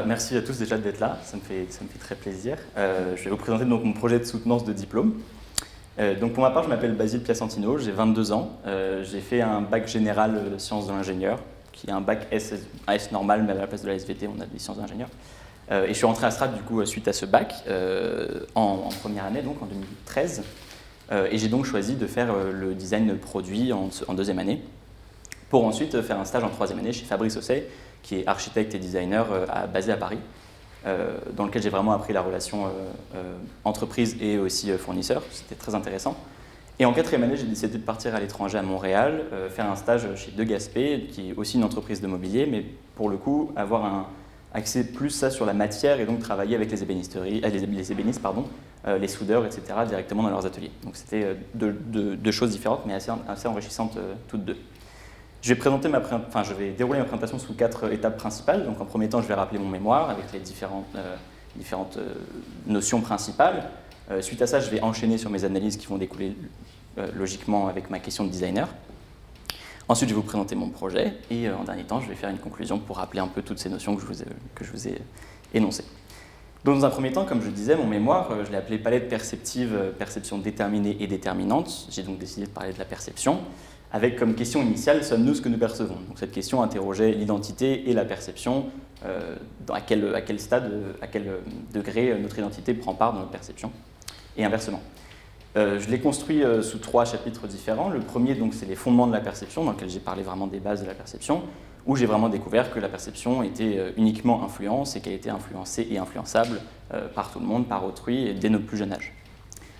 Merci à tous déjà d'être là, ça me fait très plaisir. Je vais vous présenter donc mon projet de soutenance de diplôme. Donc pour ma part, je m'appelle Basile Piacentino, j'ai 22 ans. J'ai fait un bac général sciences de l'ingénieur, qui est un bac S normal, mais à la place de la SVT, on a des sciences d'ingénieur. Et je suis rentré à Strat du coup suite à ce bac, en première année, donc en 2013. Et j'ai donc choisi de faire le design produit en deuxième année, pour ensuite faire un stage en troisième année chez Fabrice Ossey, qui est architecte et designer basé à Paris, dans lequel j'ai vraiment appris la relation entreprise et aussi fournisseur. C'était très intéressant. Et en quatrième année, j'ai décidé de partir à l'étranger, à Montréal, faire un stage chez De Gaspé, qui est aussi une entreprise de mobilier, mais pour le coup, avoir un accès plus ça sur la matière et donc travailler avec les ébénisteries, les ébénistes, les soudeurs, etc., directement dans leurs ateliers. Donc c'était deux choses différentes, mais assez enrichissantes toutes deux. Je vais dérouler ma présentation sous 4 étapes principales. Donc en premier temps, je vais rappeler mon mémoire avec les différentes notions principales. Suite à ça, je vais enchaîner sur mes analyses qui vont découler logiquement avec ma question de designer. Ensuite, je vais vous présenter mon projet et en dernier temps, je vais faire une conclusion pour rappeler un peu toutes ces notions que je vous ai énoncées. Donc, dans un premier temps, comme je disais, mon mémoire, je l'ai appelé palette perceptive, perception déterminée et déterminante. J'ai donc décidé de parler de la perception, avec comme question initiale, sommes-nous ce que nous percevons? Donc cette question interrogeait l'identité et la perception, à quel stade, à quel degré notre identité prend part dans notre perception, et inversement. Je l'ai construit sous 3 chapitres différents. Le premier, donc, c'est les fondements de la perception, dans lequel j'ai parlé vraiment des bases de la perception, où j'ai vraiment découvert que la perception était uniquement influence et qu'elle était influencée et influençable par tout le monde, par autrui, et dès notre plus jeune âge.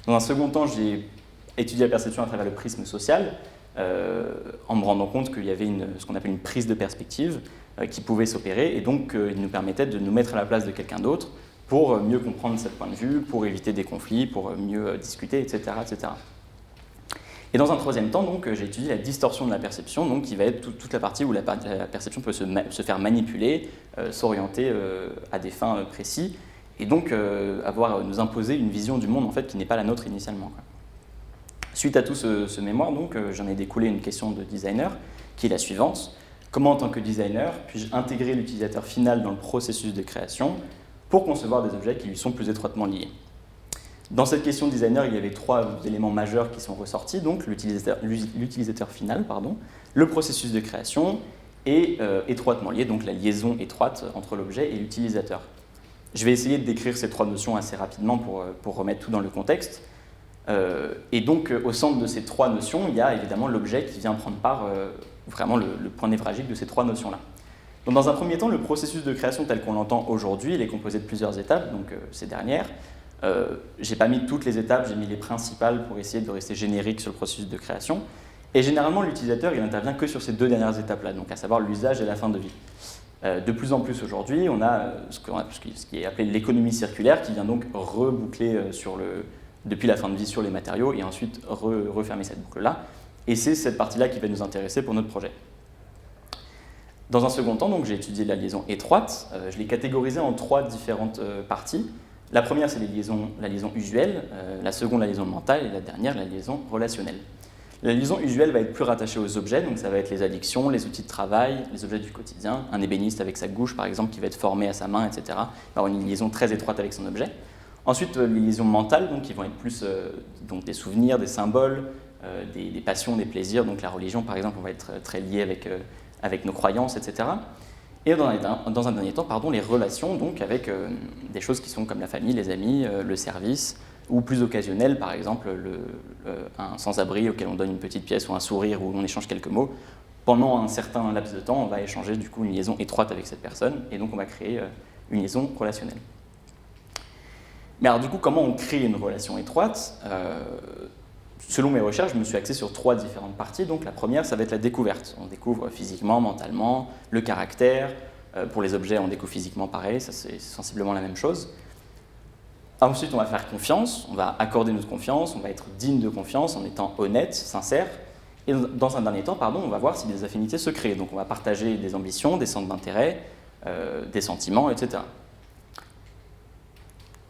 Dans un second temps, j'ai étudié la perception à travers le prisme social, en me rendant compte qu'il y avait ce qu'on appelle une prise de perspective qui pouvait s'opérer, et donc il nous permettait de nous mettre à la place de quelqu'un d'autre pour mieux comprendre ce point de vue, pour éviter des conflits, pour mieux discuter, etc., etc. Et dans un troisième temps, donc, j'ai étudié la distorsion de la perception, donc, qui va être toute la partie où la perception peut se faire manipuler, s'orienter à des fins précises, et donc nous imposer une vision du monde en fait, qui n'est pas la nôtre initialement. Suite à tout ce mémoire, donc, j'en ai découlé une question de designer, qui est la suivante. Comment, en tant que designer, puis-je intégrer l'utilisateur final dans le processus de création pour concevoir des objets qui lui sont plus étroitement liés? Dans cette question de designer, il y avait 3 éléments majeurs qui sont ressortis, donc l'utilisateur final, le processus de création et étroitement lié, donc la liaison étroite entre l'objet et l'utilisateur. Je vais essayer de décrire ces 3 notions assez rapidement pour remettre tout dans le contexte. Et donc, au centre de ces 3 notions, il y a évidemment l'objet qui vient prendre part, vraiment le point névralgique de ces 3 notions-là. Donc, dans un premier temps, le processus de création tel qu'on l'entend aujourd'hui, il est composé de plusieurs étapes, donc ces dernières. J'ai pas mis toutes les étapes, j'ai mis les principales pour essayer de rester générique sur le processus de création. Et généralement, l'utilisateur, il n'intervient que sur ces 2 dernières étapes-là, donc à savoir l'usage et la fin de vie. De plus en plus aujourd'hui, on a ce qui est appelé l'économie circulaire, qui vient donc reboucler depuis la fin de vie sur les matériaux et ensuite refermer cette boucle-là. Et c'est cette partie-là qui va nous intéresser pour notre projet. Dans un second temps, donc, j'ai étudié la liaison étroite. Je l'ai catégorisée en 3 différentes parties. La première, c'est la liaison usuelle, la seconde, la liaison mentale, et la dernière, la liaison relationnelle. La liaison usuelle va être plus rattachée aux objets, donc ça va être les addictions, les outils de travail, les objets du quotidien. Un ébéniste avec sa gouge, par exemple, qui va être formé à sa main, etc., va avoir une liaison très étroite avec son objet. Ensuite, les liaisons mentales, donc, qui vont être plus donc des souvenirs, des symboles, des passions, des plaisirs. Donc la religion, par exemple, on va être très lié avec nos croyances, etc. Et dans un dernier temps, les relations, donc avec des choses qui sont comme la famille, les amis, le service, ou plus occasionnel, par exemple, un sans-abri auquel on donne une petite pièce ou un sourire où on échange quelques mots. Pendant un certain laps de temps, on va échanger du coup une liaison étroite avec cette personne, et donc on va créer une liaison relationnelle. Mais alors du coup, comment on crée une relation étroite? Selon mes recherches, je me suis axé sur 3 différentes parties. Donc la première, ça va être la découverte. On découvre physiquement, mentalement, le caractère. Pour les objets, on découvre physiquement pareil, ça c'est sensiblement la même chose. Ensuite, on va faire confiance, on va accorder notre confiance, on va être digne de confiance en étant honnête, sincère. Et dans un dernier temps, on va voir si des affinités se créent. Donc on va partager des ambitions, des centres d'intérêt, des sentiments, etc.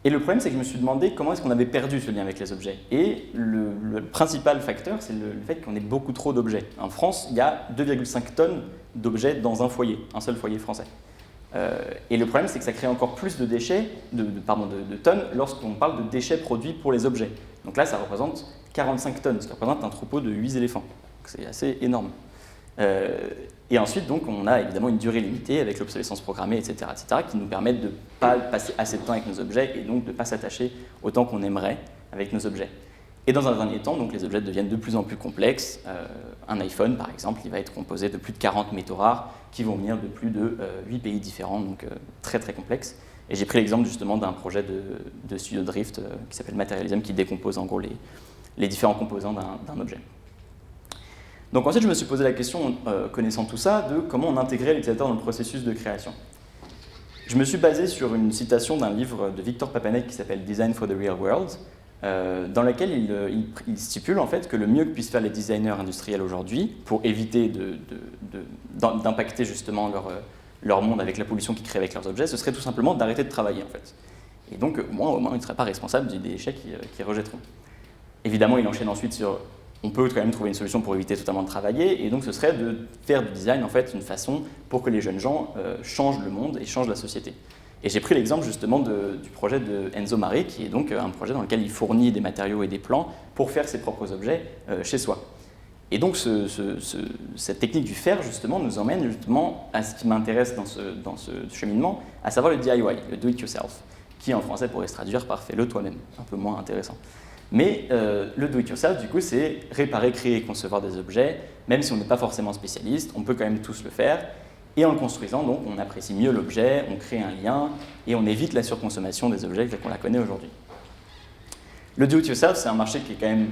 Et le problème, c'est que je me suis demandé comment est-ce qu'on avait perdu ce lien avec les objets. Et le principal facteur, c'est le fait qu'on ait beaucoup trop d'objets. En France, il y a 2,5 tonnes d'objets dans un foyer, un seul foyer français. Et le problème, c'est que ça crée encore plus de déchets, de tonnes, lorsqu'on parle de déchets produits pour les objets. Donc là, ça représente 45 tonnes, ce qui représente un troupeau de 8 éléphants. C'est assez énorme. Et ensuite, donc, on a évidemment une durée limitée avec l'obsolescence programmée, etc., qui nous permettent de ne pas passer assez de temps avec nos objets et donc de ne pas s'attacher autant qu'on aimerait avec nos objets. Et dans un dernier temps, donc, les objets deviennent de plus en plus complexes. Un iPhone, par exemple, il va être composé de plus de 40 métaux rares qui vont venir de plus de 8 pays différents, donc très très complexe. Et j'ai pris l'exemple justement d'un projet de Studio Drift qui s'appelle Materialism, qui décompose en gros les différents composants d'un objet. Donc ensuite, je me suis posé la question, connaissant tout ça, de comment on intégrait l'utilisateur dans le processus de création. Je me suis basé sur une citation d'un livre de Victor Papanek qui s'appelle Design for the Real World, dans lequel il stipule en fait que le mieux que puissent faire les designers industriels aujourd'hui pour éviter d'impacter justement leur monde avec la pollution qu'ils créent avec leurs objets, ce serait tout simplement d'arrêter de travailler en fait. Et donc au moins ils ne seraient pas responsables des déchets qu'ils rejetteront. Évidemment, il enchaîne ensuite sur on peut quand même trouver une solution pour éviter totalement de travailler, et donc ce serait de faire du design en fait une façon pour que les jeunes gens changent le monde et changent la société. Et j'ai pris l'exemple justement du projet de Enzo Mare, qui est donc un projet dans lequel il fournit des matériaux et des plans pour faire ses propres objets chez soi. Et donc cette technique du faire justement nous emmène justement à ce qui m'intéresse dans ce cheminement, à savoir le DIY, le do it yourself, qui en français pourrait se traduire par fais-le toi-même, un peu moins intéressant. Mais le do-it-yourself, du coup, c'est réparer, créer et concevoir des objets, même si on n'est pas forcément spécialiste, on peut quand même tous le faire. Et en le construisant, donc, on apprécie mieux l'objet, on crée un lien, et on évite la surconsommation des objets tels qu'on la connaît aujourd'hui. Le do-it-yourself, c'est un marché qui est quand même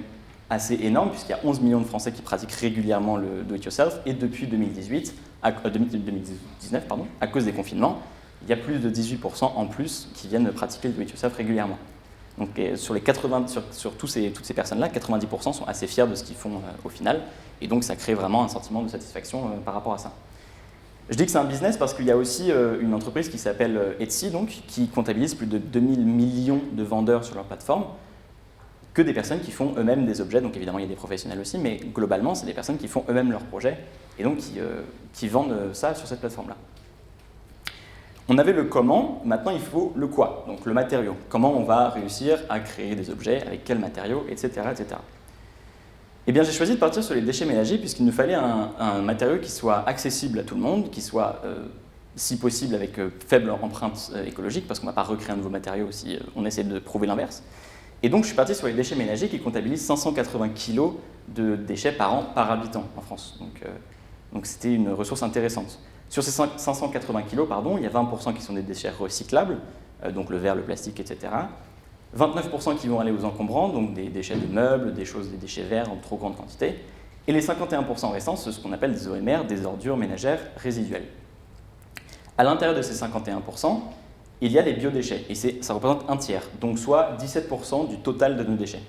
assez énorme, puisqu'il y a 11 millions de Français qui pratiquent régulièrement le do-it-yourself, et depuis 2019, à cause des confinements, il y a plus de 18% en plus qui viennent pratiquer le do-it-yourself régulièrement. Donc sur toutes ces personnes-là, 90% sont assez fiers de ce qu'ils font au final, et donc ça crée vraiment un sentiment de satisfaction par rapport à ça. Je dis que c'est un business parce qu'il y a aussi une entreprise qui s'appelle Etsy, donc, qui comptabilise plus de 2000 millions de vendeurs sur leur plateforme, que des personnes qui font eux-mêmes des objets, donc évidemment il y a des professionnels aussi, mais globalement c'est des personnes qui font eux-mêmes leurs projets, et donc qui vendent ça sur cette plateforme-là. On avait le comment, maintenant il faut le quoi, donc le matériau. Comment on va réussir à créer des objets, avec quels matériaux, etc. etc. Eh bien j'ai choisi de partir sur les déchets ménagers puisqu'il nous fallait un matériau qui soit accessible à tout le monde, qui soit si possible avec faible empreinte écologique, parce qu'on ne va pas recréer un nouveau matériau si on essaie de prouver l'inverse. Et donc je suis parti sur les déchets ménagers qui comptabilisent 580 kg de déchets par an par habitant en France. Donc c'était une ressource intéressante. Sur ces 580 kg, il y a 20% qui sont des déchets recyclables, donc le verre, le plastique, etc. 29% qui vont aller aux encombrants, donc des déchets de meubles, des déchets verts en trop grande quantité. Et les 51% restants, c'est ce qu'on appelle des OMR, des ordures ménagères résiduelles. À l'intérieur de ces 51%, il y a les biodéchets, et ça représente un tiers, donc soit 17% du total de nos déchets.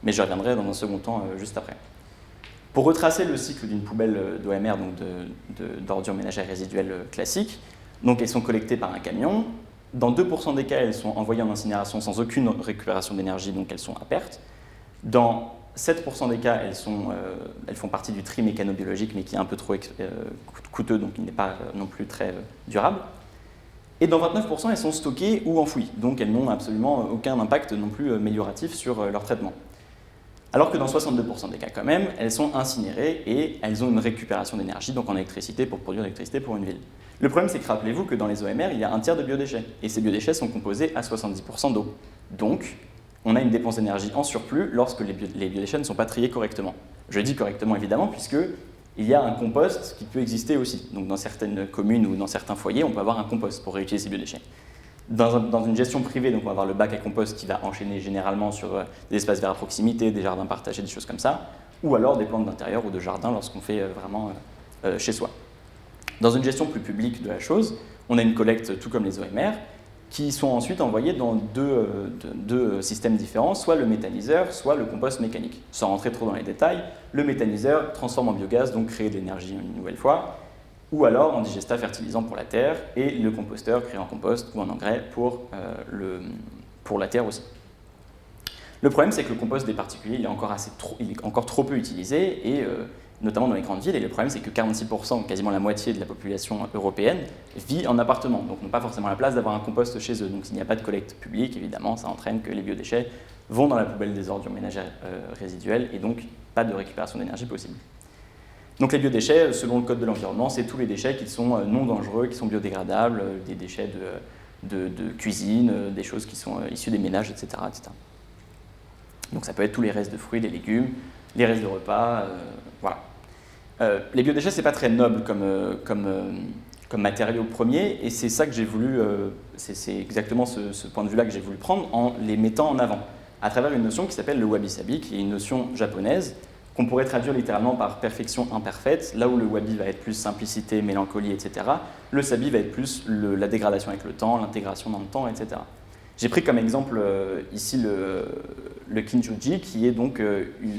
Mais je reviendrai dans un second temps juste après. Pour retracer le cycle d'une poubelle d'OMR, donc d'ordures ménagères résiduelles classiques, donc elles sont collectées par un camion. Dans 2% des cas, elles sont envoyées en incinération sans aucune récupération d'énergie, donc elles sont à perte. Dans 7% des cas, elles font partie du tri mécanobiologique, mais qui est un peu trop coûteux, donc il n'est pas non plus très durable. Et dans 29%, elles sont stockées ou enfouies, donc elles n'ont absolument aucun impact non plus amélioratif sur leur traitement. Alors que dans 62% des cas quand même, elles sont incinérées et elles ont une récupération d'énergie, donc en électricité, pour produire l'électricité pour une ville. Le problème, c'est que rappelez-vous que dans les OMR, il y a un tiers de biodéchets, et ces biodéchets sont composés à 70% d'eau. Donc, on a une dépense d'énergie en surplus lorsque les biodéchets ne sont pas triés correctement. Je dis correctement évidemment, puisqu'il y a un compost qui peut exister aussi. Donc dans certaines communes ou dans certains foyers, on peut avoir un compost pour réutiliser ces biodéchets. Dans une gestion privée, donc on va avoir le bac à compost qui va enchaîner généralement sur des espaces verts à proximité, des jardins partagés, des choses comme ça, ou alors des plantes d'intérieur ou de jardin lorsqu'on fait vraiment chez soi. Dans une gestion plus publique de la chose, on a une collecte tout comme les OMR, qui sont ensuite envoyés dans deux systèmes différents, soit le méthaniseur, soit le compost mécanique. Sans rentrer trop dans les détails, le méthaniseur transforme en biogaz, donc crée de l'énergie une nouvelle fois, ou alors en digestat fertilisant pour la terre, et le composteur crée en compost ou en engrais pour la terre aussi. Le problème, c'est que le compost des particuliers, il est encore trop peu utilisé, et notamment dans les grandes villes, et le problème c'est que 46%, quasiment la moitié de la population européenne, vit en appartement, donc n'ont pas forcément la place d'avoir un compost chez eux. Donc s'il n'y a pas de collecte publique, évidemment, ça entraîne que les biodéchets vont dans la poubelle des ordures ménagères résiduelles, et donc pas de récupération d'énergie possible. Donc les biodéchets, selon le code de l'environnement, c'est tous les déchets qui sont non dangereux, qui sont biodégradables, des déchets de cuisine, des choses qui sont issues des ménages, etc., etc. Donc ça peut être tous les restes de fruits, des légumes, les restes de repas, voilà. Les biodéchets, c'est pas très noble comme matériau premier, et c'est ça que j'ai voulu, c'est exactement ce point de vue-là que j'ai voulu prendre en les mettant en avant, à travers une notion qui s'appelle le wabi-sabi, qui est une notion japonaise, qu'on pourrait traduire littéralement par perfection imparfaite, là où le wabi va être plus simplicité, mélancolie, etc. Le sabi va être plus la dégradation avec le temps, l'intégration dans le temps, etc. J'ai pris comme exemple ici le kinjuji, qui est donc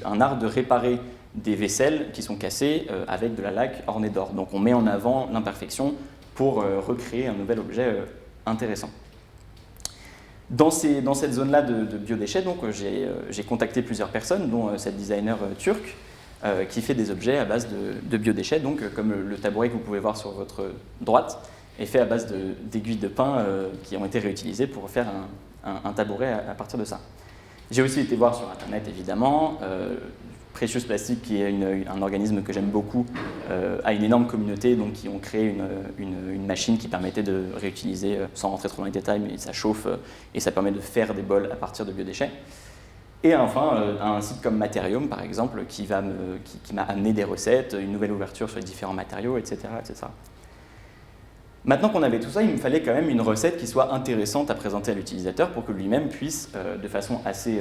un art de réparer des vaisselles qui sont cassées avec de la laque ornée d'or. Donc on met en avant l'imperfection pour recréer un nouvel objet intéressant. Dans cette zone-là de biodéchets, donc, j'ai contacté plusieurs personnes, dont cette designer turque, qui fait des objets à base de biodéchets, donc, comme le tabouret que vous pouvez voir sur votre droite, est fait à base d'aiguilles de pin qui ont été réutilisées pour faire un tabouret à partir de ça. J'ai aussi été voir sur Internet, évidemment. Precious Plastic, qui est un organisme que j'aime beaucoup, a une énorme communauté, donc qui ont créé une machine qui permettait de réutiliser, sans rentrer trop dans les détails, mais ça chauffe et ça permet de faire des bols à partir de biodéchets. Et enfin, un site comme Materium, par exemple, qui m'a amené des recettes, une nouvelle ouverture sur les différents matériaux, etc., etc. Maintenant qu'on avait tout ça, il me fallait quand même une recette qui soit intéressante à présenter à l'utilisateur pour que lui-même puisse, de façon assez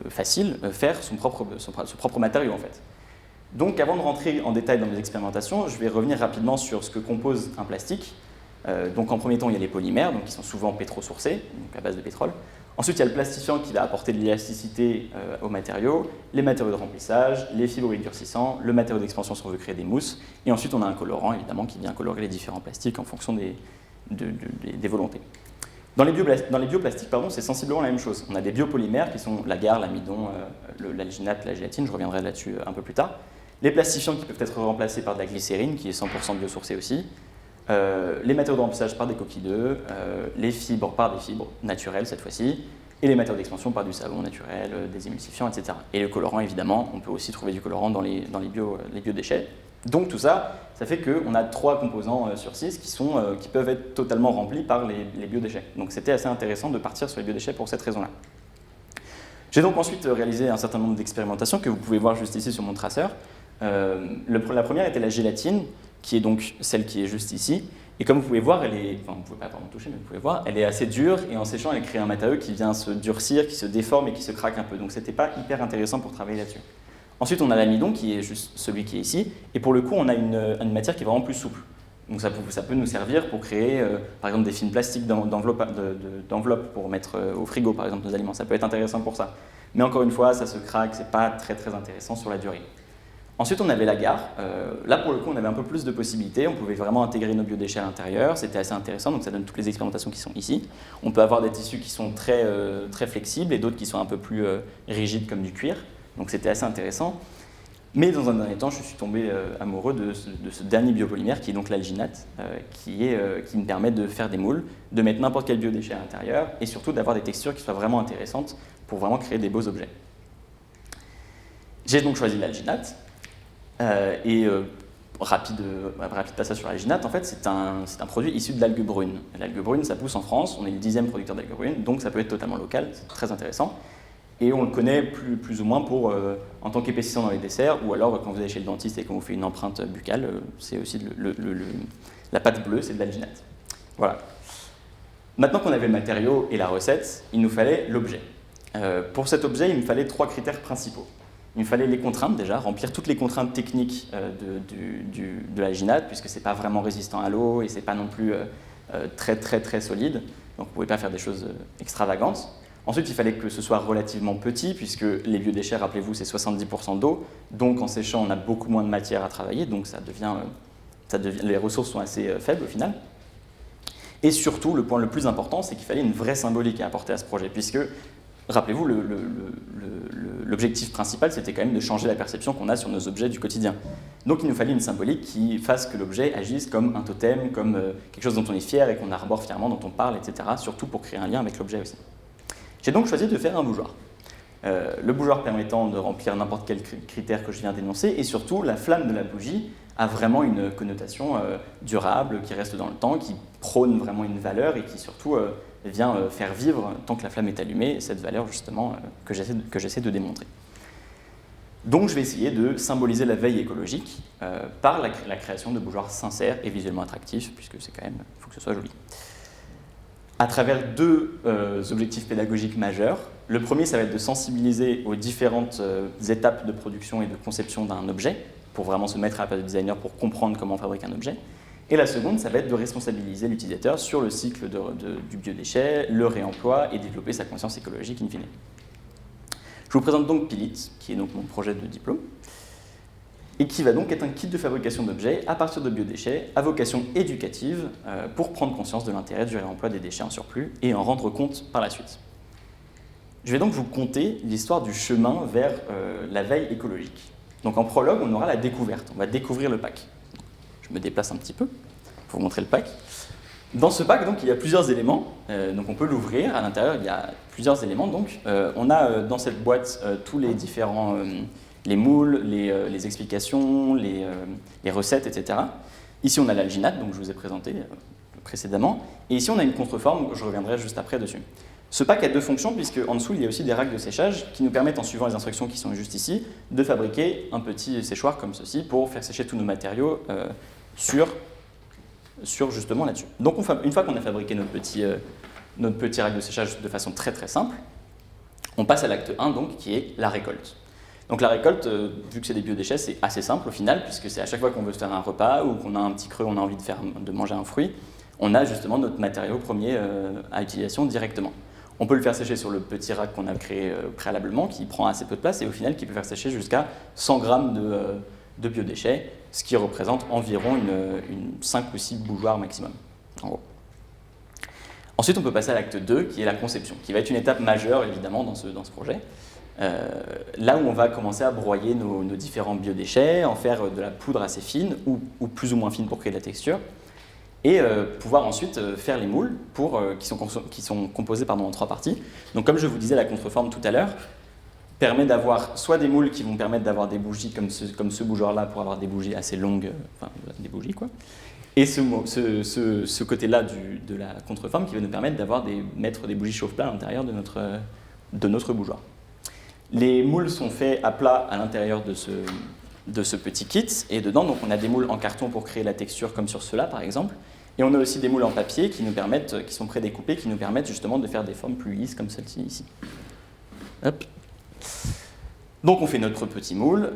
facile, faire son propre matériau en fait. Donc avant de rentrer en détail dans mes expérimentations, je vais revenir rapidement sur ce que compose un plastique. Donc en premier temps, il y a les polymères, donc qui sont souvent pétrosourcés, donc à base de pétrole. Ensuite, il y a le plastifiant qui va apporter de l'élasticité aux matériaux, les matériaux de remplissage, les fibres durcissants, le matériau d'expansion si on veut créer des mousses, et ensuite on a un colorant évidemment qui vient colorer les différents plastiques en fonction des volontés. Dans les bioplastiques, c'est sensiblement la même chose. On a des biopolymères qui sont l'agar, l'amidon, l'alginate, la gélatine, je reviendrai là-dessus un peu plus tard. Les plastifiants qui peuvent être remplacés par de la glycérine, qui est 100% biosourcée aussi. Les matériaux de remplissage par des coquilles d'œufs, les fibres par des fibres naturelles cette fois-ci, et les matériaux d'expansion par du savon naturel, des émulsifiants, etc. Et le colorant, évidemment, on peut aussi trouver du colorant dans les biodéchets. Donc tout ça, ça fait qu'on a 3 composants sur 6 qui peuvent être totalement remplis par les biodéchets. Donc c'était assez intéressant de partir sur les biodéchets pour cette raison-là. J'ai donc ensuite réalisé un certain nombre d'expérimentations que vous pouvez voir juste ici sur mon traceur. La première était la gélatine, qui est donc celle qui est juste ici. Et comme vous pouvez voir, vous ne pouvez pas vraiment toucher, mais vous pouvez voir, elle est assez dure et en séchant, elle crée un matériau qui vient se durcir, qui se déforme et qui se craque un peu. Donc c'était pas hyper intéressant pour travailler là-dessus. Ensuite, on a l'amidon qui est juste celui qui est ici. Et pour le coup, on a une matière qui est vraiment plus souple. Donc ça peut nous servir pour créer, par exemple, des films plastiques d'enveloppe pour mettre au frigo, par exemple, nos aliments. Ça peut être intéressant pour ça. Mais encore une fois, ça se craque, c'est pas très très intéressant sur la durée. Ensuite, on avait l'agar. Là, pour le coup, on avait un peu plus de possibilités. On pouvait vraiment intégrer nos biodéchets à l'intérieur. C'était assez intéressant, donc ça donne toutes les expérimentations qui sont ici. On peut avoir des tissus qui sont très, très flexibles et d'autres qui sont un peu plus rigides, comme du cuir. Donc c'était assez intéressant. Mais dans un dernier temps, je suis tombé amoureux de ce dernier biopolymère, qui est donc l'alginate, qui me permet de faire des moules, de mettre n'importe quel biodéchet à l'intérieur, et surtout d'avoir des textures qui soient vraiment intéressantes pour vraiment créer des beaux objets. J'ai donc choisi l'alginate. Rapide passage sur l'alginate, en fait, c'est un produit issu de l'algue brune. L'algue brune, ça pousse en France, on est le 10e producteur d'algue brune, donc ça peut être totalement local, c'est très intéressant. Et on le connaît plus ou moins en tant qu'épaississant dans les desserts, ou alors quand vous allez chez le dentiste et qu'on vous fait une empreinte buccale, c'est aussi la pâte bleue, c'est de l'alginate. Voilà. Maintenant qu'on avait le matériau et la recette, il nous fallait l'objet. Pour cet objet, il me fallait 3 critères principaux. Il me fallait les contraintes déjà, remplir toutes les contraintes techniques de l'alginate, puisque ce n'est pas vraiment résistant à l'eau et ce n'est pas non plus très très très solide, donc vous ne pouvez pas faire des choses extravagantes. Ensuite, il fallait que ce soit relativement petit, puisque les biodéchets, rappelez-vous, c'est 70% d'eau, donc en séchant, on a beaucoup moins de matière à travailler, donc les ressources sont assez faibles au final. Et surtout, le point le plus important, c'est qu'il fallait une vraie symbolique à apporter à ce projet, puisque, rappelez-vous, le l'objectif principal, c'était quand même de changer la perception qu'on a sur nos objets du quotidien. Donc il nous fallait une symbolique qui fasse que l'objet agisse comme un totem, comme quelque chose dont on est fier et qu'on arbore fièrement, dont on parle, etc. Surtout pour créer un lien avec l'objet aussi. J'ai donc choisi de faire un bougeoir. Le bougeoir permettant de remplir n'importe quel critère que je viens d'énoncer, et surtout la flamme de la bougie a vraiment une connotation durable, qui reste dans le temps, qui prône vraiment une valeur et qui surtout vient faire vivre, tant que la flamme est allumée, cette valeur justement que j'essaie de démontrer. Donc je vais essayer de symboliser la veille écologique par la création de bougeoirs sincères et visuellement attractifs, puisque c'est quand même, il faut que ce soit joli. À travers deux objectifs pédagogiques majeurs. Le premier, ça va être de sensibiliser aux différentes étapes de production et de conception d'un objet, pour vraiment se mettre à la place du designer pour comprendre comment on fabrique un objet. Et la seconde, ça va être de responsabiliser l'utilisateur sur le cycle du biodéchet, le réemploi et développer sa conscience écologique in fine. Je vous présente donc Pilit, qui est donc mon projet de diplôme, et qui va donc être un kit de fabrication d'objets à partir de biodéchets à vocation éducative pour prendre conscience de l'intérêt du réemploi des déchets en surplus et en rendre compte par la suite. Je vais donc vous conter l'histoire du chemin vers la veille écologique. Donc en prologue, on aura la découverte, on va découvrir le pack. Je me déplace un petit peu pour vous montrer le pack. Dans ce pack, donc, il y a plusieurs éléments, donc on peut l'ouvrir, à l'intérieur il y a plusieurs éléments. Donc, on a dans cette boîte tous les différents, les moules, les explications, les recettes, etc. Ici on a l'alginate, donc je vous ai présenté précédemment, et ici on a une contreforme, je reviendrai juste après dessus. Ce pack a deux fonctions, puisque en dessous, il y a aussi des racks de séchage qui nous permettent, en suivant les instructions qui sont juste ici, de fabriquer un petit séchoir comme ceci pour faire sécher tous nos matériaux sur justement là-dessus. Donc, une fois qu'on a fabriqué notre petit rack de séchage de façon très très simple, on passe à l'acte 1, donc, qui est la récolte. Donc la récolte, vu que c'est des biodéchets, c'est assez simple au final, puisque c'est à chaque fois qu'on veut se faire un repas ou qu'on a un petit creux, on a envie de manger un fruit, on a justement notre matériau premier à utilisation directement. On peut le faire sécher sur le petit rack qu'on a créé préalablement, qui prend assez peu de place et au final qui peut faire sécher jusqu'à 100 grammes de biodéchets, ce qui représente environ une 5 ou 6 bougeoirs maximum, en gros. Ensuite, on peut passer à l'acte 2, qui est la conception, qui va être une étape majeure évidemment dans ce projet. Là où on va commencer à broyer nos différents biodéchets, en faire de la poudre assez fine ou plus ou moins fine pour créer de la texture, et pouvoir ensuite faire les moules qui sont composés en 3 parties. Donc comme je vous disais, la contreforme tout à l'heure permet d'avoir soit des moules qui vont permettre d'avoir des bougies comme ce bougeoir-là pour avoir des bougies assez longues, enfin des bougies quoi, et ce côté-là de la contreforme qui va nous permettre mettre des bougies chauffe-plat à l'intérieur de notre bougeoir. Les moules sont faits à plat à l'intérieur de ce petit kit, et dedans donc on a des moules en carton pour créer la texture comme sur ceux-là par exemple, et on a aussi des moules en papier qui sont prédécoupés, qui nous permettent justement de faire des formes plus lisses comme celle-ci ici. Hop. Donc on fait notre petit moule,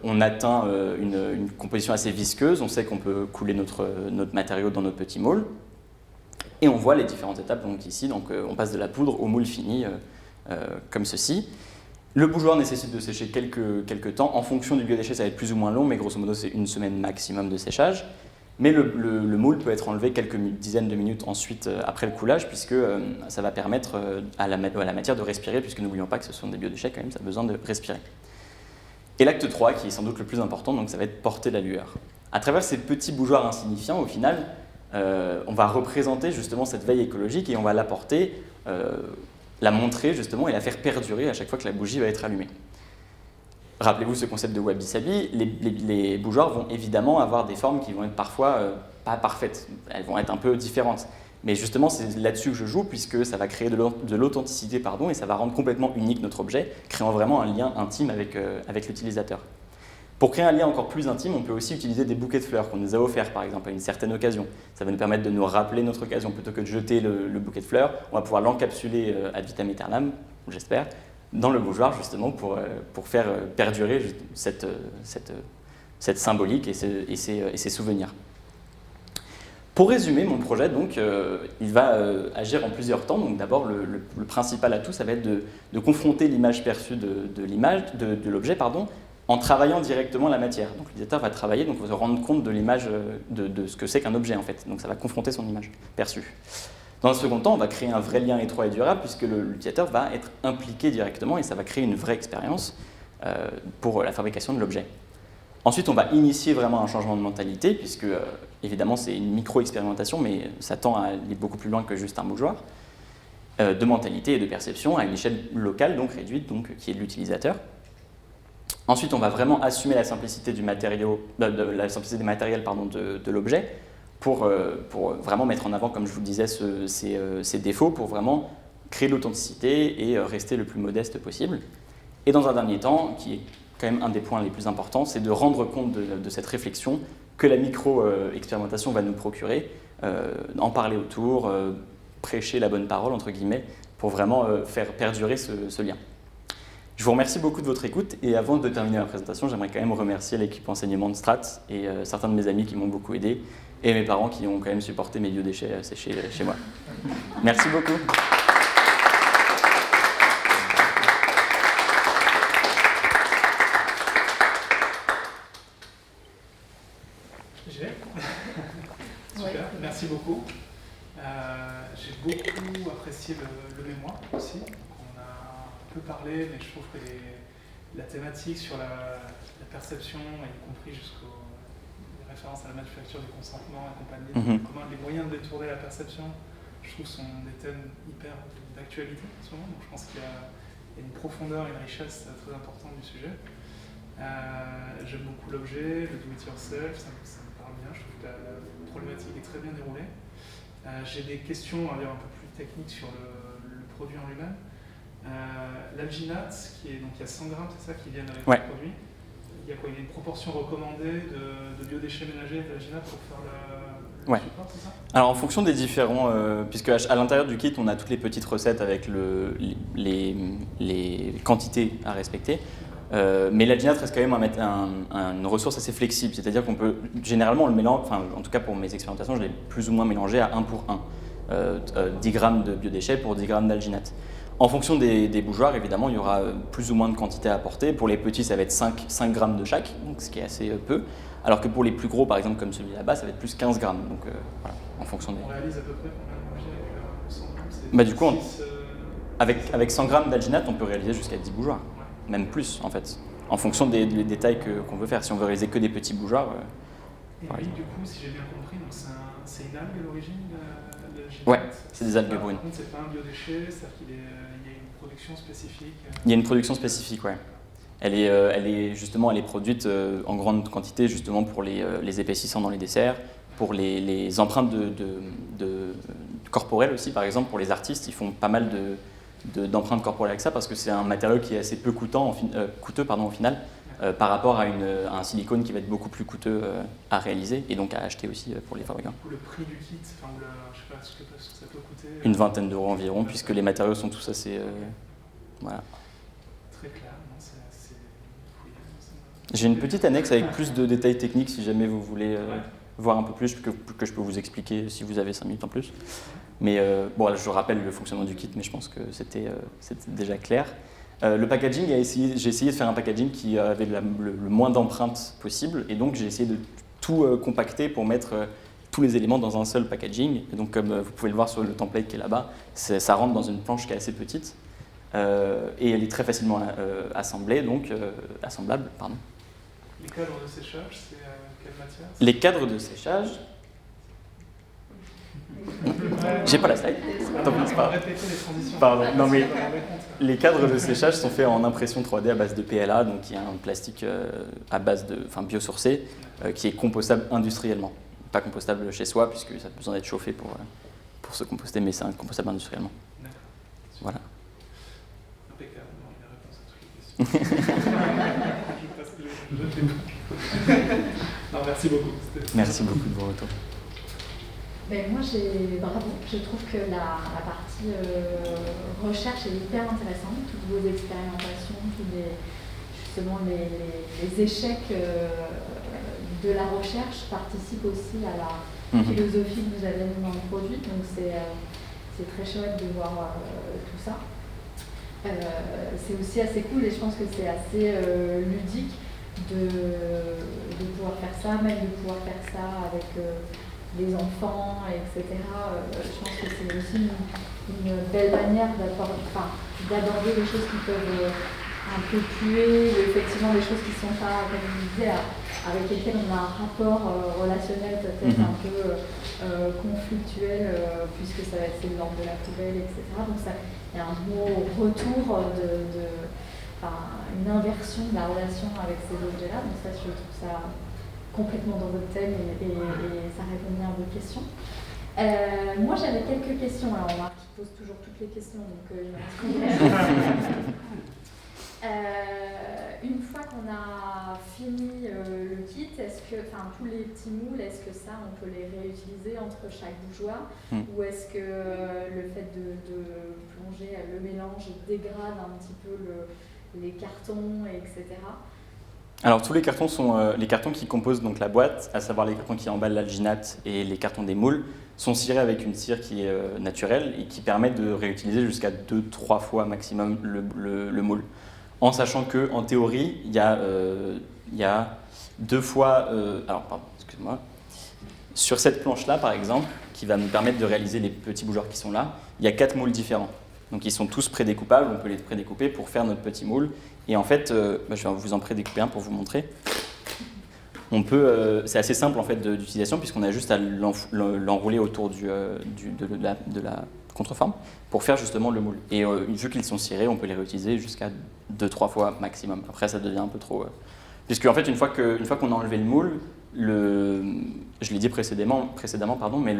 on atteint une composition assez visqueuse, on sait qu'on peut couler notre matériau dans notre petit moule, et on voit les différentes étapes donc ici, donc on passe de la poudre au moule fini comme ceci. Le bougeoir nécessite de sécher quelques temps. En fonction du biodéchet, ça va être plus ou moins long, mais grosso modo, c'est 1 semaine maximum de séchage. Mais le moule peut être enlevé quelques dizaines de minutes ensuite, après le coulage, puisque ça va permettre à la matière de respirer, puisque n'oublions pas que ce sont des biodéchets quand même, ça a besoin de respirer. Et l'acte 3, qui est sans doute le plus important, donc ça va être porter la lueur. À travers ces petits bougeoirs insignifiants, au final, on va représenter justement cette veille écologique et on va l'apporter la montrer justement et la faire perdurer à chaque fois que la bougie va être allumée. Rappelez-vous ce concept de wabi-sabi, les bougeoirs vont évidemment avoir des formes qui vont être parfois pas parfaites, elles vont être un peu différentes. Mais justement, c'est là-dessus que je joue, puisque ça va créer de l'authenticité, et ça va rendre complètement unique notre objet, créant vraiment un lien intime avec l'utilisateur. Pour créer un lien encore plus intime, on peut aussi utiliser des bouquets de fleurs qu'on nous a offerts, par exemple, à une certaine occasion. Ça va nous permettre de nous rappeler notre occasion. Plutôt que de jeter le bouquet de fleurs, on va pouvoir l'encapsuler ad vitam aeternam, j'espère, dans le bougeoir, justement, pour faire perdurer cette symbolique et ces souvenirs. Pour résumer, mon projet, donc, il va agir en plusieurs temps. Donc, d'abord, le principal atout, ça va être de confronter l'image perçue de l'objet, en travaillant directement la matière. Donc l'utilisateur va travailler, donc va se rendre compte de l'image, de ce que c'est qu'un objet en fait. Donc ça va confronter son image perçue. Dans un second temps, on va créer un vrai lien étroit et durable puisque l'utilisateur va être impliqué directement et ça va créer une vraie expérience pour la fabrication de l'objet. Ensuite, on va initier vraiment un changement de mentalité puisque, évidemment, c'est une micro-expérimentation, mais ça tend à aller beaucoup plus loin que juste un bougeoir, de mentalité et de perception à une échelle locale, donc réduite, donc, qui est de l'utilisateur. Ensuite, on va vraiment assumer la simplicité du matériau, la simplicité des matériels de l'objet pour vraiment mettre en avant, comme je vous le disais, ces défauts pour vraiment créer de l'authenticité et rester le plus modeste possible. Et dans un dernier temps, qui est quand même un des points les plus importants, c'est de rendre compte de cette réflexion que la micro-expérimentation va nous procurer, en parler autour, prêcher la bonne parole, entre guillemets, pour vraiment faire perdurer ce lien. Je vous remercie beaucoup de votre écoute et avant de terminer ma présentation, j'aimerais quand même remercier l'équipe enseignement de Strat et certains de mes amis qui m'ont beaucoup aidé et mes parents qui ont quand même supporté mes biodéchets séchés chez moi. Merci beaucoup. Super, merci beaucoup. J'ai beaucoup apprécié le mémoire aussi. On a un peu parlé, mais je trouve que la thématique sur la perception, y compris jusqu'aux références à la manufacture du consentement et compagnie, comment les moyens de détourner la perception, je trouve sont des thèmes hyper d'actualité en ce moment. Donc je pense qu'il y a une profondeur, une richesse très importante du sujet. J'aime beaucoup l'objet, le do-it-yourself, ça me parle bien, je trouve que la problématique est très bien déroulée. J'ai des questions un peu plus techniques sur le produit en lui-même. L'alginate, donc il y a 100 grammes, c'est ça, qui viennent avec le produit. Il y a quoi? Il y a une proportion recommandée de biodéchets ménagers d'alginate pour faire le support, c'est ça? Alors en fonction des différents, puisque à l'intérieur du kit on a toutes les petites recettes avec les quantités à respecter. Mais l'alginate reste quand même une ressource assez flexible, c'est-à-dire qu'on peut, généralement on le mélange, enfin en tout cas pour mes expérimentations, je l'ai plus ou moins mélangé à 1 pour 1, 10 grammes de biodéchets pour 10 grammes d'alginate. En fonction des bougeoirs, évidemment, il y aura plus ou moins de quantité à apporter. Pour les petits, ça va être 5 grammes de chaque, donc ce qui est assez peu, alors que pour les plus gros, par exemple comme celui là-bas, ça va être plus 15 grammes, donc voilà, en fonction des... On réalise à peu près combien d'objets avec 100 grammes? Du coup, avec 100 grammes d'alginate, on peut réaliser jusqu'à 10 bougeoirs. Même plus en fait, en fonction des détails qu'on veut faire. Si on veut réaliser que des petits bougeoirs. Et lui, du coup, si j'ai bien compris, c'est une algue à l'origine de l'alginate? Ouais, c'est des algues brunes. Par contre, c'est pas un biodéchet, c'est-à-dire qu'il y a une production spécifique? Il y a une production spécifique, ouais. Elle est produite en grande quantité justement pour les épaississants dans les desserts, pour les empreintes corporelles aussi, par exemple pour les artistes, ils font pas mal d'empreintes corporelles avec ça parce que c'est un matériau qui est assez peu coûteux au final par rapport à un silicone qui va être beaucoup plus coûteux à réaliser et donc à acheter aussi pour les fabricants. Le prix du kit, je sais pas ce que ça peut coûter. Une vingtaine d'euros environ puisque les matériaux sont tous assez... voilà. Très clair, c'est assez fouillé. J'ai une petite annexe avec plus de détails techniques si jamais vous voulez voir un peu plus que je peux vous expliquer si vous avez 5 minutes en plus. Mais bon, je rappelle le fonctionnement du kit, mais je pense que c'était déjà clair. Le packaging, j'ai essayé de faire un packaging qui avait le moins d'empreintes possible, et donc j'ai essayé de tout compacter pour mettre tous les éléments dans un seul packaging. Et donc comme vous pouvez le voir sur le template qui est là-bas, ça rentre dans une planche qui est assez petite, et elle est très facilement assemblable. Pardon. Les cadres de séchage, c'est quelle matière? Les cadres de séchage... J'ai pas la slide. Pardon. Non mais les cadres de séchage sont faits en impression 3D à base de PLA, donc qui est un plastique à base biosourcé qui est compostable industriellement. Pas compostable chez soi puisque ça a besoin d'être chauffé pour se composter, mais c'est compostable industriellement. Voilà. Impeccable. Il a réponse à toutes les questions. Non, merci beaucoup. Merci beaucoup de vos retours. Ben moi, bravo. Je trouve que la partie recherche est hyper intéressante. Toutes vos expérimentations, justement les échecs de la recherche participent aussi à la philosophie que vous avez mis dans le produit. Donc c'est très chouette de voir tout ça. C'est aussi assez cool et je pense que c'est assez ludique de pouvoir faire ça, même de pouvoir faire ça avec les enfants, etc. Je pense que c'est aussi une belle manière d'aborder les choses qui peuvent un peu puer, ou effectivement des choses qui ne sont pas, comme je disais, avec lesquelles on a un rapport relationnel peut-être un peu conflictuel, puisque ça va être l'ordre de la poubelle, etc. Donc il y a un beau retour une inversion de la relation avec ces objets-là. Donc ça, je trouve ça complètement dans votre thème et ça répond bien à vos questions. Moi, j'avais quelques questions. Alors, Marc pose toujours toutes les questions, donc il me reste une fois qu'on a fini le kit, est-ce que, tous les petits moules, est-ce que ça, on peut les réutiliser entre chaque bougeoir ou est-ce que le fait de plonger le mélange dégrade un petit peu les cartons, etc. Alors tous les cartons sont les cartons qui composent donc la boîte, à savoir les cartons qui emballent l'alginate et les cartons des moules, sont cirés avec une cire qui est naturelle et qui permet de réutiliser jusqu'à 2-3 fois maximum le moule. En sachant qu'en théorie, il y a 2 fois... excuse-moi. Sur cette planche-là, par exemple, qui va nous permettre de réaliser les petits bougeoirs qui sont là, il y a 4 moules différents. Donc ils sont tous prédécoupables, on peut les prédécouper pour faire notre petit moule. Et en fait, je vais vous en prédécouper un pour vous montrer. On peut, c'est assez simple en fait d'utilisation puisqu'on a juste à l'enrouler autour de la contreforme pour faire justement le moule. Et vu qu'ils sont cirés, on peut les réutiliser jusqu'à 2-3 fois maximum. Après, ça devient un peu trop... Puisque en fait, une fois qu'on a enlevé le moule, je l'ai dit précédemment, mais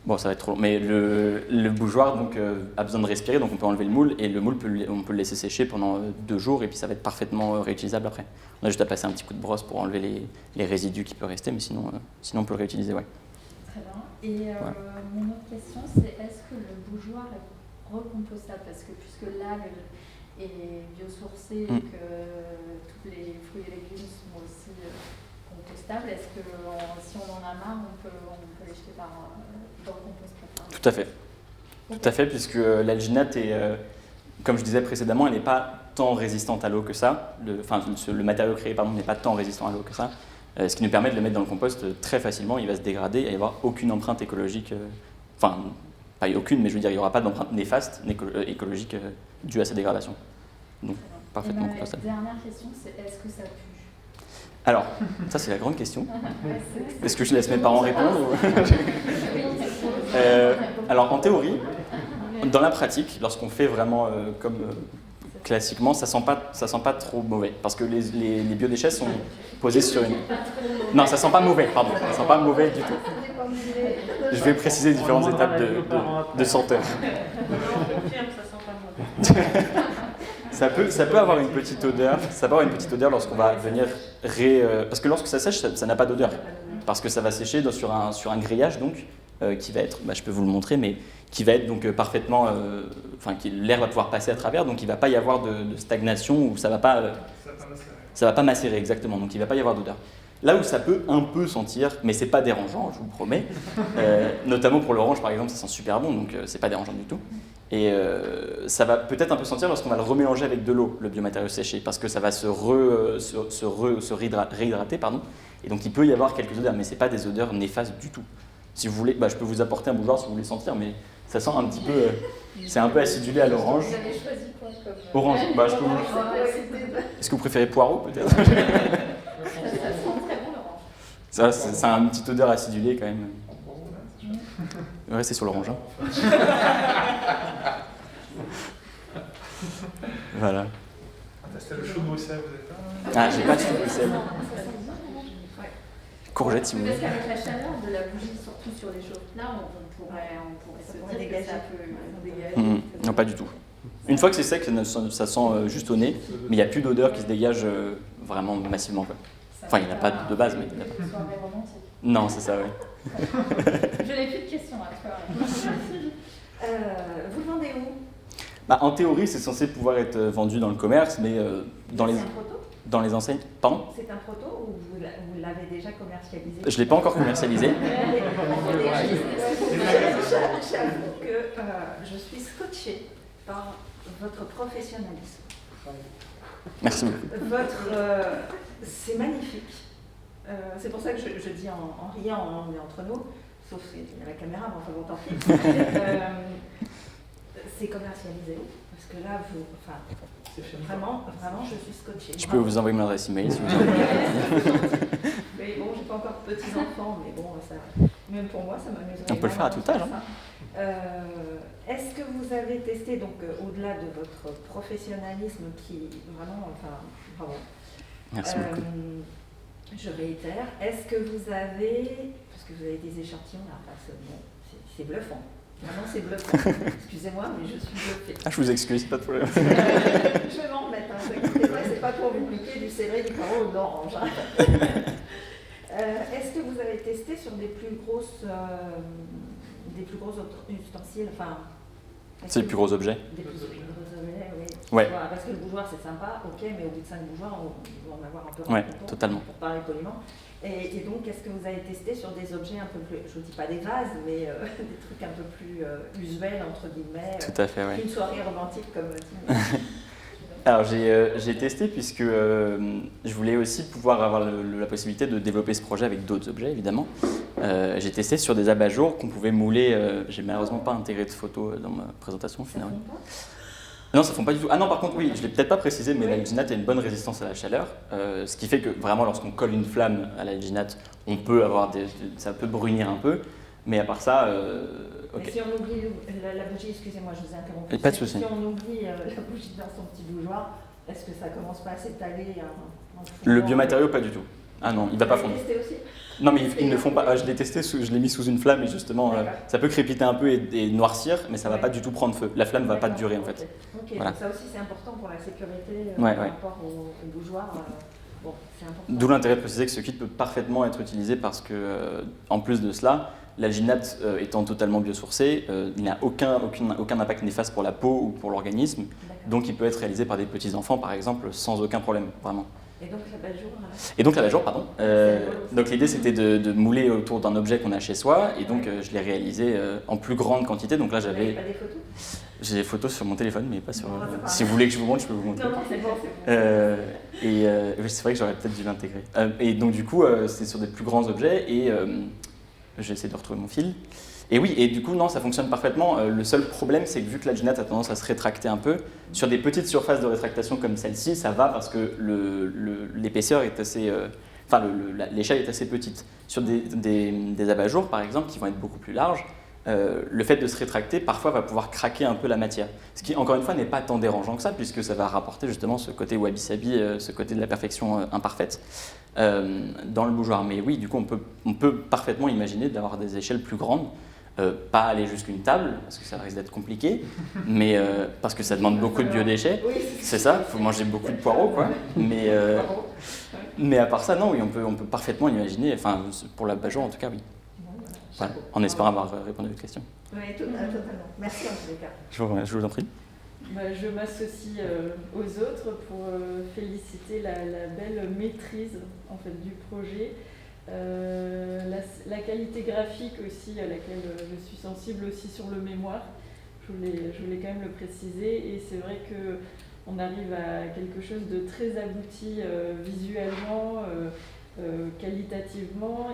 bon, ça va être trop long, mais le bougeoir donc, a besoin de respirer, donc on peut enlever le moule, et le moule, on peut le laisser sécher pendant 2 jours, et puis ça va être parfaitement réutilisable après. On a juste à passer un petit coup de brosse pour enlever les résidus qui peuvent rester, mais sinon on peut le réutiliser, ouais. Très bien. Et voilà. Mon autre question, c'est est-ce que le bougeoir est recompostable? Parce que puisque l'algue est biosourcée et que tous les fruits et légumes sont aussi compostables, est-ce que si on en a marre, on peut les jeter dans le compost? Tout à fait. Okay. Tout à fait, puisque l'alginate est, comme je disais précédemment, elle n'est pas tant résistante à l'eau que ça. Le matériau créé n'est pas tant résistant à l'eau que ça. Ce qui nous permet de le mettre dans le compost très facilement. Il va se dégrader et il n'y avoir aucune empreinte écologique. Pas aucune, mais je veux dire, il n'y aura pas d'empreinte néfaste écologique due à sa dégradation. Donc, parfaitement compostable. La dernière question, c'est est-ce que ça pue? Alors, ça c'est la grande question. Est-ce que je laisse mes parents répondre? Alors, en théorie, dans la pratique, lorsqu'on fait vraiment comme classiquement, ça sent pas trop mauvais, parce que les biodéchets sont posés sur une... Non, ça sent pas mauvais, pardon, ça sent pas mauvais du tout. Je vais préciser les différentes étapes de senteur. Ça peut avoir une petite odeur. Ça peut avoir une petite odeur lorsqu'on va venir parce que lorsque ça sèche, ça n'a pas d'odeur, parce que ça va sécher sur un grillage donc qui va être, je peux vous le montrer, mais qui va être donc parfaitement, l'air va pouvoir passer à travers, donc il ne va pas y avoir de stagnation ou ça va pas macérer exactement, donc il ne va pas y avoir d'odeur. Là où ça peut un peu sentir, mais c'est pas dérangeant, je vous le promets, notamment pour l'orange par exemple, ça sent super bon, donc c'est pas dérangeant du tout. Et ça va peut-être un peu sentir lorsqu'on va le remélanger avec de l'eau, le biomatériau séché, parce que ça va se réhydrater, et donc il peut y avoir quelques odeurs, mais c'est pas des odeurs néfastes du tout. Si vous voulez, je peux vous apporter un bougeoir si vous voulez sentir, mais ça sent un petit peu, c'est un peu acidulé à l'orange. Vous avez choisi quoi comme... Orange, je peux vous... Est-ce que vous préférez poireau peut-être? Ça sent très bon l'orange. Ça a une petite odeur acidulée quand même. Ouais, c'est sur l'orange. Voilà. C'était le chou de Bruxelles, vous êtes là? Ah, j'ai pas de chou de Bruxelles. Courgette si vous voulez. Parce qu'avec la chaleur de la bougie, surtout sur les chauffe-plats, on pourrait se dire que ça peut dégager. Non, pas du tout. Une fois que c'est sec, ça sent juste au nez, mais il n'y a plus d'odeur qui se dégage vraiment massivement. Enfin, il n'y en a pas de base, mais il n'y en a pas. Soirée romantique. Non, c'est ça, oui. Je n'ai plus de questions à toi. Vous le vendez où? En théorie, c'est censé pouvoir être vendu dans le commerce, mais dans les enseignes. Pardon? C'est un proto ou vous l'avez déjà commercialisé? Je ne l'ai pas encore commercialisé. J'avoue que je suis scotchée par votre professionnalisme. Merci beaucoup. C'est magnifique. C'est pour ça que je dis en riant, hein, on est entre nous, sauf qu'il y a la caméra, mais enfin bon, tant pis. C'est commercialisé, parce que là, vraiment, je suis scotchée. Je peux vous envoyer mon adresse email si vous voulez. Mais bon, j'ai pas encore de petits-enfants, mais bon, ça, même pour moi, ça m'amuserait. On peut le faire à tout âge. Est-ce que vous avez testé, donc au-delà de votre professionnalisme qui vraiment, bravo. Merci beaucoup. Je réitère, est-ce que vous avez, parce que vous avez des échantillons là, c'est bluffant. Vraiment, c'est bluffant. Excusez-moi, mais je suis bluffée. Je vous excuse, pas de problème. Je vais m'en remettre, hein, ne vous inquiétez pas, c'est pas pour vous piquer du céleri, du carreau ou de l'orange. Hein. Est-ce que vous avez testé sur des plus gros ustensiles, c'est les plus gros objets. Des plus gros objets, oui. Ouais. Parce que le bougeoir c'est sympa, ok, mais au bout de 5 bougeoirs, on va en avoir un peu Ouais, totalement. Pour parler poliment. Et donc, est-ce que vous avez testé sur des objets un peu plus, je ne dis pas des vases, mais des trucs un peu plus usuels, entre guillemets, Tout à fait, ouais. une soirée romantique comme Alors j'ai testé puisque je voulais aussi pouvoir avoir la possibilité de développer ce projet avec d'autres objets, évidemment. J'ai testé sur des abat-jours qu'on pouvait mouler. J'ai malheureusement pas intégré de photos dans ma présentation finalement. Non, ça ne fond pas du tout. Ah non, par contre, oui, je ne l'ai peut-être pas précisé, mais l'alginate a une bonne résistance à la chaleur, ce qui fait que vraiment, lorsqu'on colle une flamme à l'alginate, on peut avoir ça peut brunir un peu, mais à part ça, ok. Mais si on oublie la bougie, excusez-moi, je vous ai interrompu. Pas de souci. Si on oublie la bougie dans son petit bougeoir, est-ce que ça commence pas à s'étaler Le biomatériau, pas du tout. Ah non, il ne va pas fondre. Vous l'avez testé aussi ? Non, mais ils ne font pas. Je l'ai testé, je l'ai mis sous une flamme et justement, ça peut crépiter un peu et noircir, mais ça ne va pas du tout prendre feu. La flamme ne va pas durer en fait. Ok, voilà. donc ça aussi c'est important pour la sécurité par rapport au bougeoir. Bon, c'est important. D'où l'intérêt de préciser que ce kit peut parfaitement être utilisé parce que, en plus de cela, l'alginate étant totalement biosourcé, il n'a aucun impact néfaste pour la peau ou pour l'organisme, donc il peut être réalisé par des petits-enfants par exemple sans aucun problème, vraiment. Et donc l'abat-jour pardon. Donc l'idée c'était de mouler autour d'un objet qu'on a chez soi et donc je l'ai réalisé en plus grande quantité. Donc là j'avais. Vous n'avez pas des photos ? J'ai des photos sur mon téléphone mais pas sur. Si vous voulez que je vous montre, je peux vous montrer. Non, c'est bon. Et c'est vrai que j'aurais peut-être dû l'intégrer. Et donc du coup c'est sur des plus grands objets et j'essaie de retrouver mon fil. Et oui, et du coup, non, ça fonctionne parfaitement. Le seul problème, c'est que vu que l'alginate a tendance à se rétracter un peu, sur des petites surfaces de rétractation comme celle-ci, ça va parce que l'épaisseur est assez... l'échelle est assez petite. Sur des abat-jours, par exemple, qui vont être beaucoup plus larges, le fait de se rétracter, parfois, va pouvoir craquer un peu la matière. Ce qui, encore une fois, n'est pas tant dérangeant que ça, puisque ça va rapporter justement ce côté wabi-sabi, ce côté de la perfection imparfaite dans le bougeoir. Mais oui, du coup, on peut parfaitement imaginer d'avoir des échelles plus grandes. Pas aller jusqu'une table, parce que ça risque d'être compliqué, mais parce que ça demande beaucoup de biodéchets. Oui, c'est ça, il faut manger beaucoup de poireaux, quoi. Mais à part ça, non, oui, on peut parfaitement imaginer, enfin, pour l'abat-jour en tout cas, oui. Voilà, en espérant avoir répondu à votre question. Oui, totalement. Merci en tous les cas. Je vous en prie. Je m'associe aux autres pour féliciter la belle maîtrise en fait, du projet. La qualité graphique aussi à laquelle je suis sensible aussi sur le mémoire, je voulais quand même le préciser, et c'est vrai qu'on arrive à quelque chose de très abouti visuellement, qualitativement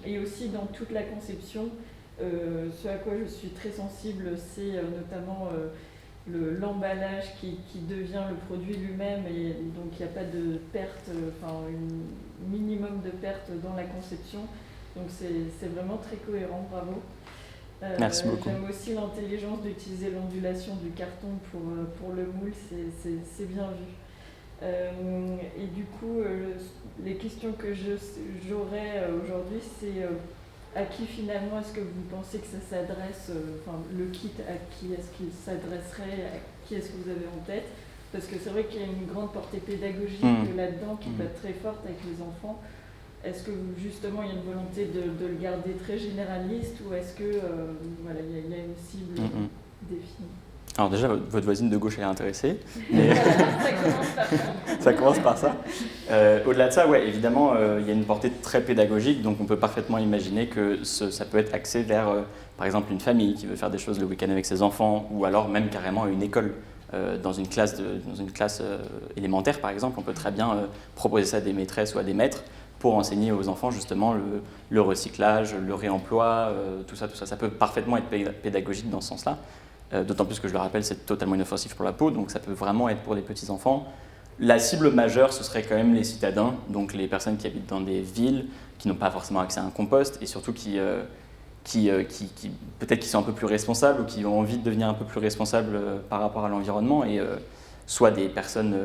et aussi dans toute la conception. Ce à quoi je suis très sensible, c'est notamment l'emballage qui devient le produit lui-même, et donc il n'y a pas de perte, un minimum de perte dans la conception. Donc c'est vraiment très cohérent, bravo. Merci beaucoup. J'aime aussi l'intelligence d'utiliser l'ondulation du carton pour le moule, c'est bien vu. Et du coup, les questions que j'aurais aujourd'hui, c'est à qui finalement est-ce que vous pensez que ça s'adresse, le kit, à qui est-ce qu'il s'adresserait, à qui est-ce que vous avez en tête? Parce que c'est vrai qu'il y a une grande portée pédagogique là-dedans qui peut être très forte avec les enfants. Est-ce que justement il y a une volonté de le garder très généraliste, ou est-ce que il y a une cible définie? Alors déjà, votre voisine de gauche, elle est intéressée. Mais ça commence par ça. Au-delà de ça, ouais, évidemment, il y a une portée très pédagogique, donc on peut parfaitement imaginer que ça peut être axé vers, par exemple, une famille qui veut faire des choses le week-end avec ses enfants, ou alors même carrément une école. Dans une classe élémentaire, par exemple, on peut très bien proposer ça à des maîtresses ou à des maîtres pour enseigner aux enfants justement le recyclage, le réemploi, tout ça. Ça peut parfaitement être pédagogique dans ce sens-là. D'autant plus que je le rappelle, c'est totalement inoffensif pour la peau, donc ça peut vraiment être pour des petits-enfants. La cible majeure, ce serait quand même les citadins, donc les personnes qui habitent dans des villes, qui n'ont pas forcément accès à un compost, et surtout qui peut-être qui sont un peu plus responsables ou qui ont envie de devenir un peu plus responsables par rapport à l'environnement, et soit des personnes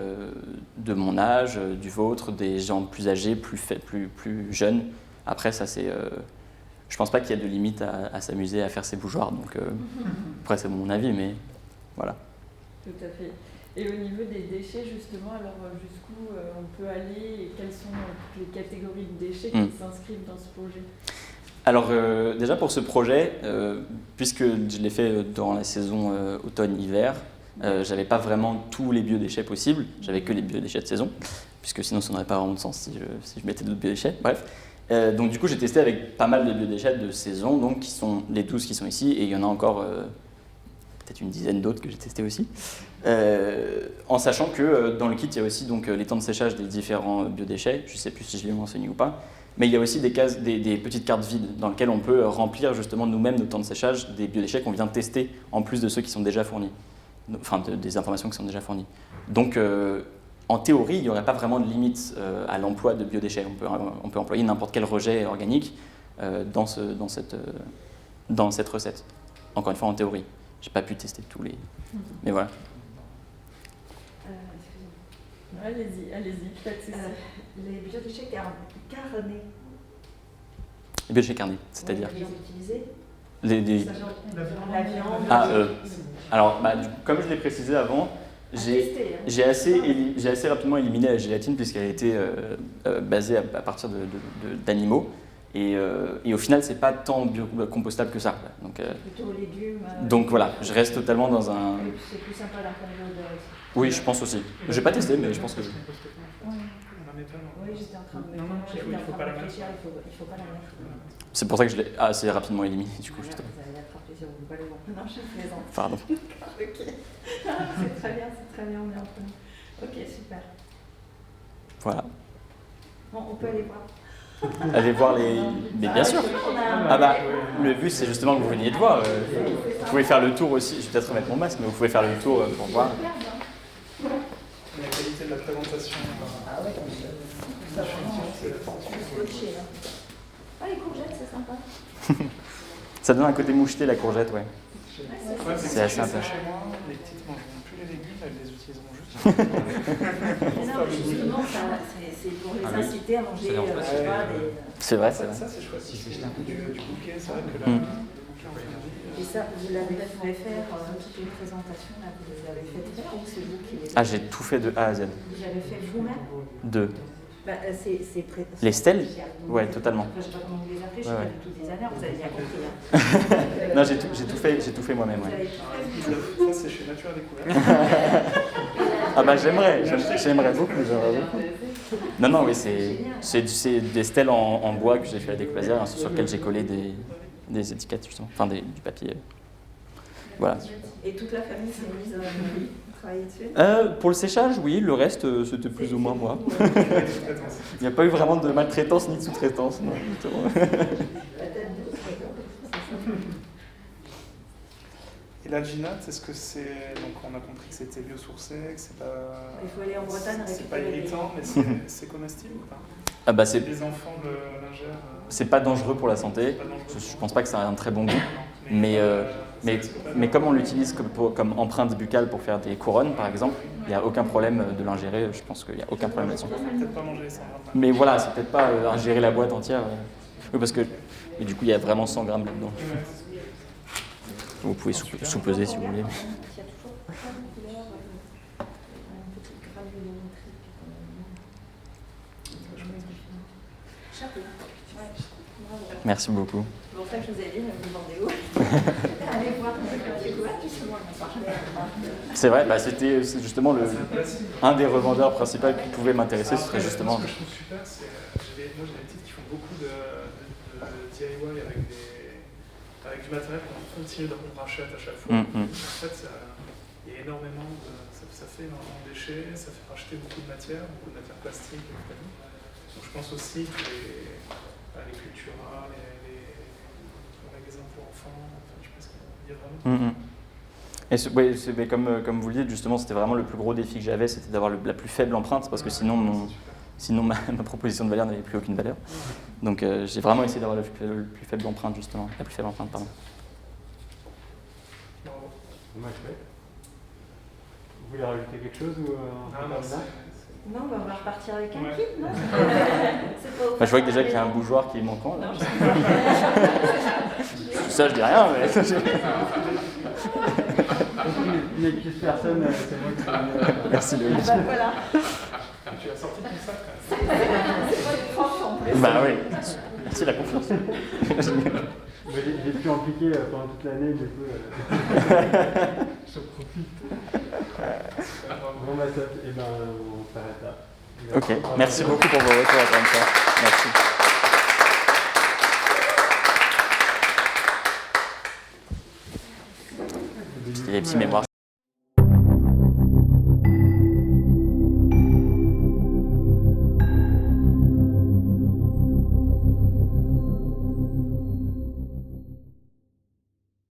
de mon âge, du vôtre, des gens plus âgés, plus jeunes. Après, ça c'est... je pense pas qu'il y a de limite à s'amuser à faire ces bougeoirs, donc après c'est mon avis, mais voilà. Tout à fait. Et au niveau des déchets, justement, alors jusqu'où on peut aller et quelles sont les catégories de déchets qui s'inscrivent dans ce projet? Alors déjà pour ce projet, puisque je l'ai fait durant la saison automne-hiver, j'avais pas vraiment tous les biodéchets possibles, j'avais que les biodéchets de saison, puisque sinon ça n'aurait pas vraiment de sens si je mettais d'autres biodéchets, bref. Donc du coup j'ai testé avec pas mal de biodéchets de saison, donc qui sont les 12 qui sont ici, et il y en a encore peut-être une dizaine d'autres que j'ai testé aussi, en sachant que dans le kit il y a aussi donc, les temps de séchage des différents biodéchets, je ne sais plus si je l'ai mentionné ou pas, mais il y a aussi des petites cartes vides dans lesquelles on peut remplir justement nous-mêmes nos temps de séchage des biodéchets qu'on vient de tester, en plus de ceux qui sont déjà fournis, enfin des informations qui sont déjà fournies. Donc en théorie, il n'y aurait pas vraiment de limite à l'emploi de biodéchets. On peut employer n'importe quel rejet organique dans cette recette. Encore une fois, en théorie. Je n'ai pas pu tester tous les... Mais voilà. Allez-y, pas de soucis. Les biodéchets carnés. Les biodéchets carnés, c'est-à-dire Vous les les utilisez La viande. Alors, comme je l'ai précisé avant, j'ai assez rapidement éliminé la gélatine puisqu'elle a été basée à partir d'animaux. Et au final, c'est pas tant compostable que ça. Donc, plutôt légumes. Donc voilà, je reste totalement dans un... C'est plus sympa d'un point de vue de... Oui, je pense aussi. Je n'ai pas testé, mais je pense que... Oui, j'étais en train de il faut pas la mettre. Il faut pas la mettre. C'est pour ça que je l'ai assez rapidement éliminé, du coup, justement. Vous allez l'attraper sur vous, pas le vent. Non, je plaisante. Pardon. Ok. C'est très bien, on est entre nous. Ok, super. Voilà. Bon, on peut aller voir. Allez voir les... Mais bien sûr. Le but, c'est justement que vous veniez de voir. Vous pouvez faire le tour aussi. Je vais peut-être remettre mon masque, mais vous pouvez faire le tour pour voir. La qualité de la présentation. Ah ouais, ça scotché, là. Ah, les courgettes, c'est sympa. Ça donne un côté moucheté, la courgette, ouais. C'est assez intéressant. intéressant. Les petites mangeront plus les légumes, elles les utiliseront juste. Non, justement, c'est pour les inciter à manger, je sais pas, des... C'est vrai, Ça, c'est chouette. Du bouquet, c'est vrai que le bouquet en fait. Et ça, vous l'avez fait toute une présentation, là, vous l'avez fait ou c'est vous qui l'avez fait? Ah, j'ai tout fait de A à Z. Vous l'avez fait vous-même? Deux. Les stèles? Ouais, totalement. Enfin, je sais pas comment vous les appelez, je suis Ouais, pas du tout designer, vous avez bien compris. Hein. Non, j'ai tout fait moi-même, Vous ouais. avez tout fait. Ça, c'est chez Nature à Découverte. Ah bah j'aimerais beaucoup. Non, oui, c'est des stèles en bois que j'ai fait à Décloisière, sur lesquelles j'ai collé des étiquettes, justement, enfin du papier. Voilà. Et toute la famille s'est mise à travailler dessus? Pour le séchage, oui, le reste, c'était plus ou moins moi. Il n'y a pas eu vraiment de maltraitance ni de sous-traitance. Non, Et la ginate, est-ce que c'est... Donc on a compris que c'était biosourcé, que c'est pas... Il faut aller en Bretagne C'est pas récupérer irritant, mais c'est comestible ou pas? Ah bah Les enfants l'ingèrent. c'est pas dangereux pour la santé. Je pense pas que ça a un très bon goût. Mais comme on l'utilise comme empreinte buccale pour faire des couronnes, par exemple, il n'y a aucun problème de l'ingérer. Je pense qu'il n'y a aucun problème là-dessus. Peut-être pas manger les 100 grammes. Mais voilà, c'est peut-être pas ingérer la boîte entière. Oui, parce que et du coup, il y a vraiment 100 grammes là-dedans. Vous pouvez sous-peser si vous voulez. Il y a toujours plein de couleurs, une petite granulométrie. Chapeau. Merci beaucoup. C'est pour ça que je vous ai dit, vous vendez où? Allez voir la découverte, justement, C'est vrai, c'est justement un des revendeurs principaux qui pouvait m'intéresser, ce serait justement... Ce que je trouve super, c'est moi j'ai des petites qui font beaucoup de DIY avec du matériel qu'on continue de rachète à chaque fois. En fait, il y a énormément ça fait énormément de déchets, ça fait racheter beaucoup de matière plastiques, etc. Donc je pense aussi que les Cultura, les magasins pour enfants, enfin, je sais pas ce qu'on dit vraiment. Et ouais, comme vous le dites, justement, c'était vraiment le plus gros défi que j'avais, c'était d'avoir la plus faible empreinte, parce que sinon ma proposition de valeur n'avait plus aucune valeur. Donc j'ai vraiment essayé d'avoir le plus faible empreinte, justement. La plus faible empreinte, pardon. Vous voulez rajouter quelque chose ou Non, on va repartir avec un Ouais. kit, non? C'est pas Enfin, je vois que déjà qu'il y a un bougeoir qui est manquant. Là. Ça, je dis rien, mais... Il n'y a plus personne, c'est moi qui peux... Merci, Loïc. Ah bah voilà, Tu as sorti ton sac quand c'est pas une tranche en plus. Bah oui, merci la confiance. J'ai pu impliquer pendant toute l'année, du coup... je profite. Bon, bah top, et ben on s'arrête là. Ok, merci beaucoup pour vos retours encore une fois. Merci. C'était les petits mémoires.